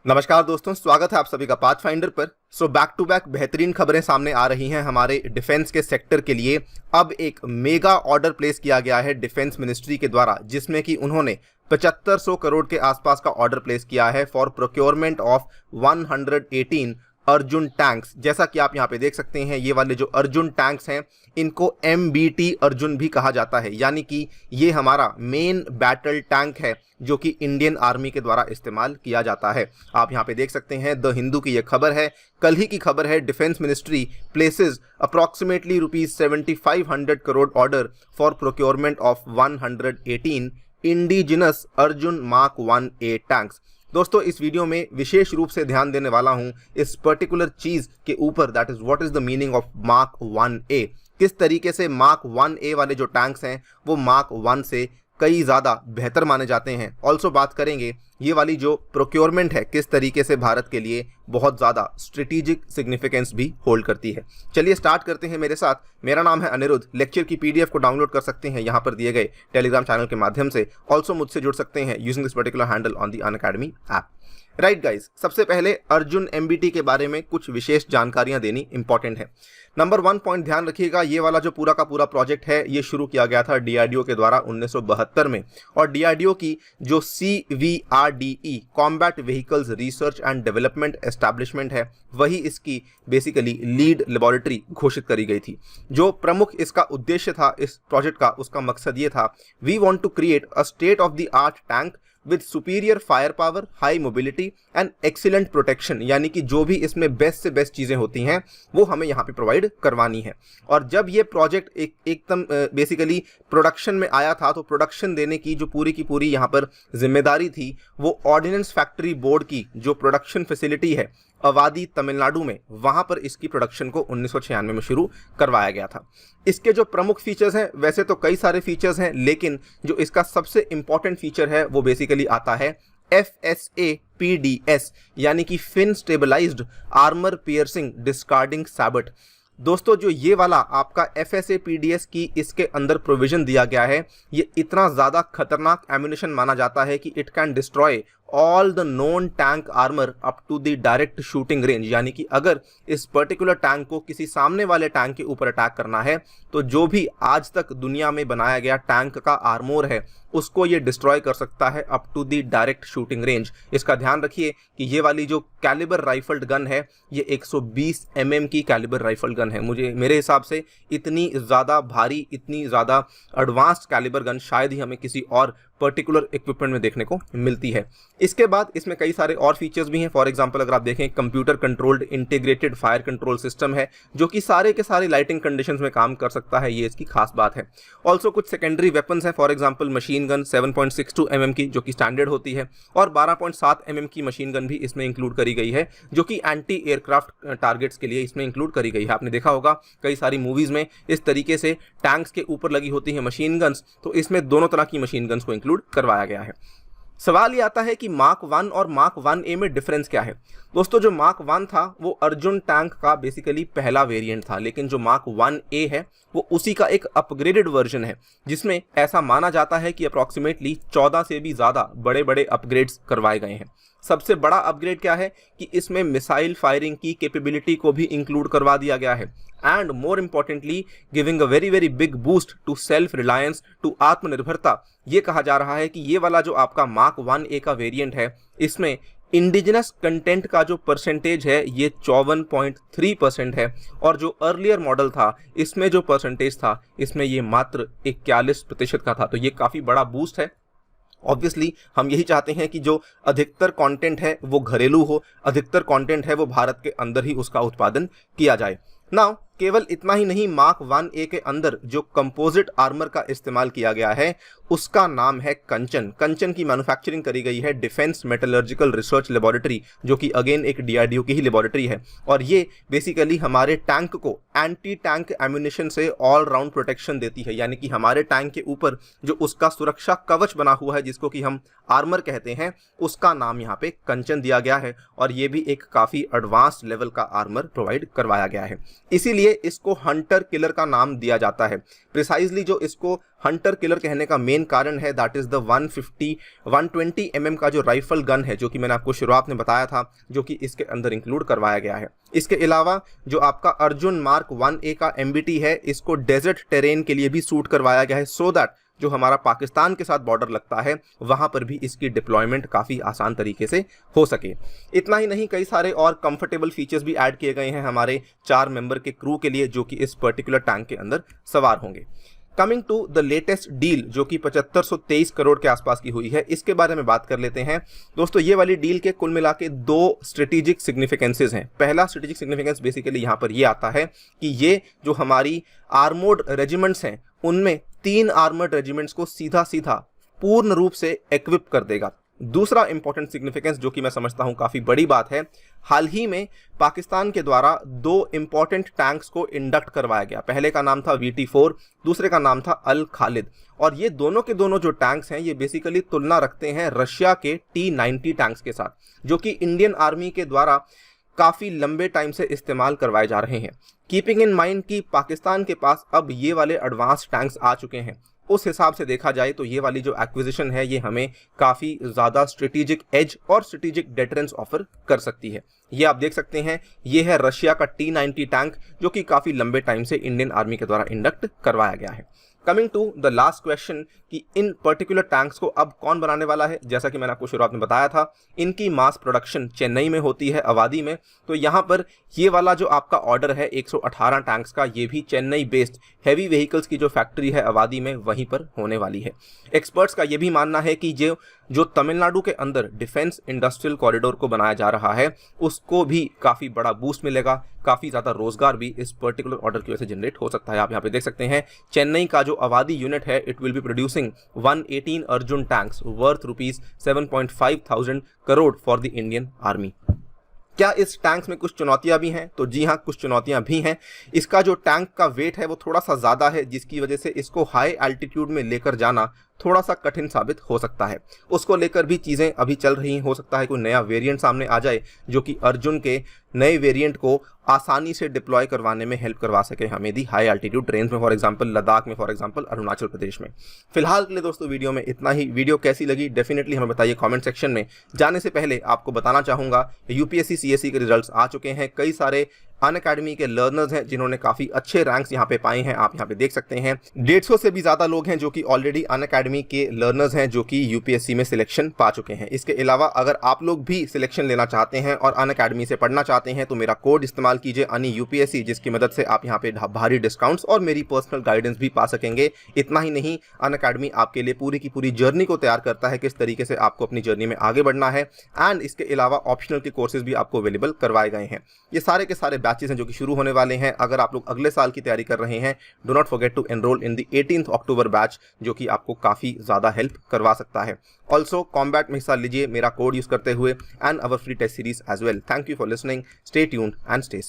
नमस्कार दोस्तों, स्वागत है आप सभी का पाथफाइंडर पर। बैक टू बैक बेहतरीन खबरें सामने आ रही हैं हमारे डिफेंस के सेक्टर के लिए। अब एक मेगा ऑर्डर प्लेस किया गया है डिफेंस मिनिस्ट्री के द्वारा, जिसमें कि उन्होंने 7500 करोड़ के आसपास का ऑर्डर प्लेस किया है for procurement of 118 Arjun tanks. जैसा कि आप यहाँ पे देख सकते हैं, ये वाले जो अर्जुन टैंक्स हैं इनको MBT अर्जुन भी कहा जाता है, यानी कि ये हमारा मेन बैटल टैंक है जो कि इंडियन आर्मी के द्वारा इस्तेमाल किया जाता है। आप यहाँ पे देख सकते हैं, द हिंदू की ये खबर है, कल ही की खबर है। Defence ministry places approximately ₹7500 crore order for procurement of 118 indigenous Arjun mark 1A tanks. दोस्तों, इस वीडियो में विशेष रूप से ध्यान देने वाला हूं इस पर्टिकुलर चीज के ऊपर, that is what is the meaning of mark 1A। किस तरीके से मार्क 1A वाले जो टैंक्स हैं वो मार्क 1 से कई ज़्यादा बेहतर माने जाते हैं। ऑल्सो बात करेंगे ये वाली जो प्रोक्योरमेंट है किस तरीके से भारत के लिए बहुत ज़्यादा स्ट्रेटेजिक सिग्निफिकेंस भी होल्ड करती है। चलिए स्टार्ट करते हैं मेरे साथ। मेरा नाम है अनिरुद्ध। लेक्चर की PDF को डाउनलोड कर सकते हैं यहाँ पर दिए गए टेलीग्राम चैनल के माध्यम से। ऑल्सो मुझसे जुड़ सकते हैं using this particular handle on the Unacademy app. Right guys, सबसे पहले अर्जुन MBT के बारे में कुछ विशेष जानकारियां देनी इंपॉर्टेंट है। नंबर 1 पॉइंट ध्यान रखिएगा, ये वाला जो पूरा का पूरा प्रोजेक्ट है ये शुरू किया गया था DRDO के द्वारा 1972 में, और DRDO की जो CVRDE combat vehicles research and development establishment है वही इसकी बेसिकली लीड लेबोरेटरी घोषित करी गई थी। जो प्रमुख इसका उद्देश्य था इस प्रोजेक्ट का, उसका मकसद ये था, we want to create a state of the art tank with superior fire power, high mobility and excellent protection, यानी कि जो भी इसमें बेस्ट से बेस्ट चीज़ें होती हैं वो हमें यहाँ पे प्रोवाइड करवानी है। और जब ये प्रोजेक्ट एकदम बेसिकली प्रोडक्शन में आया था तो प्रोडक्शन देने की जो पूरी की पूरी यहाँ पर जिम्मेदारी थी वो ऑर्डिनेंस फैक्ट्री बोर्ड की जो प्रोडक्शन फैसिलिटी है अवादी तमिलनाडु में, वहां पर इसकी प्रोडक्शन को 1996 में शुरू करवाया गया था। इसके जो प्रमुख फीचर्स हैं, वैसे तो कई सारे फीचर्स हैं, लेकिन जो इसका सबसे इंपॉर्टेंट फीचर है वो बेसिकली आता है FSAPDS, यानी कि fin stabilised armour piercing discarding sabot. दोस्तों, जो ये वाला आपका FSAPDS की इसके अंदर प्रोविजन दिया गया है, ये इतना ज़्यादा खतरनाक एम्यूनिशन माना जाता है कि it can destroy all the known tank armour up to the direct shooting range, यानी कि अगर इस पर्टिकुलर टैंक को किसी सामने वाले टैंक के ऊपर अटैक करना है तो जो भी आज तक दुनिया में बनाया गया टैंक का आर्मोर है उसको ये डिस्ट्रॉय कर सकता है up to the direct shooting range. इसका ध्यान रखिए कि ये वाली जो कैलिबर राइफल्ड गन है ये 120 mm की कैलिबर राइफल्ड गन है। मेरे हिसाब से इतनी ज़्यादा भारी, इतनी ज़्यादा एडवांस्ड कैलिबर गन शायद ही हमें किसी और पर्टिकुलर इक्विपमेंट में देखने को मिलती है। इसके बाद इसमें कई सारे और फीचर्स भी हैं। फॉर एग्जांपल अगर आप देखें, computer controlled integrated fire control system है जो कि सारे के सारे लाइटिंग कंडीशंस में काम कर सकता है, ये इसकी खास बात है। ऑल्सो कुछ सेकेंडरी वेपन्स हैं, for example machine gun 7.62 mm की जो कि स्टैंडर्ड होती है, और 12.7 mm की मशीन गन भी इसमें इंक्लूड करी गई है जो कि एंटी एयरक्राफ्ट टारगेट्स के लिए इसमें इंक्लूड करी गई है। आपने देखा होगा कई सारी मूवीज में इस तरीके से टैंक्स के ऊपर लगी होती है मशीन गन्स, तो इसमें दोनों तरह की मशीन गन्स को इंक्लूड करवाया गया है। सवाल ये आता है कि मार्क 1 और मार्क 1A में डिफरेंस क्या है। दोस्तों, जो मार्क 1 था वो अर्जुन टैंक का बेसिकली पहला वेरिएंट था, लेकिन जो मार्क 1A है वो उसी का एक अपग्रेडेड वर्जन है, जिसमें ऐसा माना जाता है कि अप्रॉक्सीमेटली 14 से भी ज़्यादा बड़े बड़े अपग्रेड्स करवाए गए हैं। सबसे बड़ा अपग्रेड क्या है कि इसमें मिसाइल फायरिंग की कैपेबिलिटी को भी इंक्लूड करवा दिया गया है, and more importantly giving a very very big boost to self reliance, to आत्मनिर्भरता। ये कहा जा रहा है कि ये वाला जो आपका मार्क 1A का वेरिएंट है इसमें इंडिजिनस कंटेंट का जो परसेंटेज है ये 54.3% है, और जो अर्लियर मॉडल था इसमें जो परसेंटेज था इसमें ये मात्र 41% का था। तो ये काफ़ी बड़ा बूस्ट है। ऑब्वियसली हम यही चाहते हैं कि जो अधिकतर कंटेंट है वो घरेलू हो, अधिकतर कंटेंट है वो भारत के अंदर ही उसका उत्पादन किया जाए। नाउ केवल इतना ही नहीं, मार्क 1A के अंदर जो कंपोजिट आर्मर का इस्तेमाल किया गया है उसका नाम है कंचन। कंचन की मैन्युफैक्चरिंग करी गई है डिफेंस मेटलर्जिकल रिसर्च लेबोरेटरी, जो कि अगेन एक DRDO की ही लेबोरेटरी है, और ये बेसिकली हमारे टैंक को एंटी टैंक एम्यूनिशन से ऑल राउंड प्रोटेक्शन देती है, यानी कि हमारे टैंक के ऊपर जो उसका सुरक्षा कवच बना हुआ है जिसको कि हम आर्मर कहते हैं, उसका नाम यहाँ पे कंचन दिया गया है, और ये भी एक काफ़ी एडवांस लेवल का आर्मर प्रोवाइड करवाया गया है। इसीलिए इसलिए इसको हंटर किलर का नाम दिया जाता है। प्रिसाइजली जो इसको हंटर किलर कहने का मेन कारण है दैट इज द 120 mm का जो राइफल गन है, जो कि मैंने आपको शुरुआत में बताया था, जो कि इसके अंदर इंक्लूड करवाया गया है। इसके अलावा जो आपका अर्जुन मार्क 1A का MBT है, इसको डेजर्ट टेरेन के लिए भी सूट करवाया गया है, सो दैट जो हमारा पाकिस्तान के साथ बॉर्डर लगता है वहां पर भी इसकी डिप्लॉयमेंट काफ़ी आसान तरीके से हो सके। इतना ही नहीं, कई सारे और कंफर्टेबल फीचर्स भी ऐड किए गए हैं हमारे 4 मेंबर के क्रू के लिए, जो कि इस पर्टिकुलर टैंक के अंदर सवार होंगे। Coming to the latest deal, जो कि 7523 करोड़ के आसपास की हुई है, इसके बारे में बात कर लेते हैं। दोस्तों, ये वाली डील के कुल मिला के 2 स्ट्रेटेजिक सिग्निफिकेंसेज हैं। पहला स्ट्रेटेजिक सिग्निफिकेंस बेसिकली यहाँ पर ये आता है कि ये जो हमारी आर्मोर्ड रेजिमेंट्स हैं, उनमें 3 आर्मर्ड रेजिमेंट्स को सीधा सीधा पूर्ण रूप से इक्विप कर देगा। दूसरा इंपॉर्टेंट सिग्निफिकेंस, जो कि मैं समझता हूं काफी बड़ी बात है, हाल ही में पाकिस्तान के द्वारा 2 इंपॉर्टेंट टैंक्स को इंडक्ट करवाया गया। पहले का नाम था VT4, दूसरे का नाम था अल खालिद। और ये दोनों के दोनों जो टैंक्स हैं, ये बेसिकली तुलना रखते हैं रशिया के T-90 टैंक्स के साथ, जो कि इंडियन आर्मी के द्वारा काफ़ी लंबे टाइम से इस्तेमाल करवाए जा रहे हैं। कीपिंग इन माइंड कि पाकिस्तान के पास अब ये वाले एडवांस टैंक्स आ चुके हैं, उस हिसाब से देखा जाए तो ये वाली जो एक्विजिशन है, ये हमें काफ़ी ज़्यादा स्ट्रेटेजिक एज और स्ट्रेटेजिक डेटरेंस ऑफर कर सकती है। ये आप देख सकते हैं, ये है रशिया का T-90 टैंक, जो कि काफ़ी लंबे टाइम से इंडियन आर्मी के द्वारा इंडक्ट करवाया गया है। Coming to the last question कि इन पर्टिकुलर टैंक्स को अब कौन बनाने वाला है, जैसा कि मैंने आपको शुरुआत में बताया था, इनकी मास प्रोडक्शन चेन्नई में होती है, अवादी में। तो यहाँ पर ये वाला जो आपका ऑर्डर है 118 टैंक्स का, ये भी चेन्नई बेस्ड हैवी व्हीकल्स की जो फैक्ट्री है अवादी में, वहीं पर होने वाली है। एक्सपर्ट्स का ये भी मानना है कि जो तमिलनाडु के अंदर डिफेंस इंडस्ट्रियल कॉरिडोर को बनाया जा रहा है, उसको भी काफ़ी बड़ा बूस्ट मिलेगा, काफ़ी ज़्यादा रोजगार भी इस पर्टिकुलर ऑर्डर की वजह से जनरेट हो सकता है। आप यहाँ पे देख सकते हैं, चेन्नई का जो अवादी यूनिट है, it will be producing 118 Arjun tanks worth ₹7,500 crore for the Indian army. क्या इस टैंक्स में कुछ चुनौतियां भी हैं? तो जी हाँ, कुछ चुनौतियां भी हैं। इसका जो टैंक का वेट है वो थोड़ा सा ज़्यादा है, जिसकी वजह से इसको हाई एल्टीट्यूड में लेकर जाना थोड़ा सा कठिन साबित हो सकता है। उसको लेकर भी चीज़ें अभी चल रही हैं। हो सकता है कोई नया वेरिएंट सामने आ जाए जो कि अर्जुन के नए वेरिएंट को आसानी से डिप्लॉय करवाने में हेल्प करवा सके हमें दी हाई एल्टीट्यूड रेंज में, फॉर एग्जांपल लद्दाख में, फॉर एग्जांपल अरुणाचल प्रदेश में। फिलहाल के लिए दोस्तों वीडियो में इतना ही। वीडियो कैसी लगी डेफिनेटली हमें बताइए कमेंट सेक्शन में। जाने से पहले आपको बताना चाहूँगा, UPSC CSE के रिजल्ट्स आ चुके हैं। कई सारे अनअकैडमी के लर्नर्स हैं जिन्होंने काफ़ी अच्छे रैंक्स यहाँ पे पाए हैं, आप यहाँ पे देख सकते हैं। 150 से भी ज़्यादा लोग हैं जो कि ऑलरेडी अनअकैडमी के लर्नर्स हैं, जो कि UPSC में सिलेक्शन पा चुके हैं। इसके अलावा अगर आप लोग भी सिलेक्शन लेना चाहते हैं और अनअकैडमी से पढ़ना चाहते हैं, तो मेरा कोड इस्तेमाल कीजिए अनि UPSC, जिसकी मदद से आप यहाँ पे भारी डिस्काउंट्स और मेरी पर्सनल गाइडेंस भी पा सकेंगे। इतना ही नहीं, अनअकैडमी आपके लिए पूरी की पूरी जर्नी को तैयार करता है, किस तरीके से आपको अपनी जर्नी में आगे बढ़ना है। एंड इसके अलावा ऑप्शनल के कोर्सेज भी आपको अवेलेबल करवाए गए हैं। ये सारे के सारे बैचेस हैं जो कि शुरू होने वाले हैं। अगर आप लोग अगले साल की तैयारी कर रहे हैं, do not forget to enrol in the 18 October batch, जो कि आपको काफ़ी ज़्यादा हेल्प करवा सकता है। ऑल्सो कॉम्बैट में हिस्सा लीजिए मेरा कोड यूज़ करते हुए, and our free test series as well. Thank you for listening, stay tuned and stay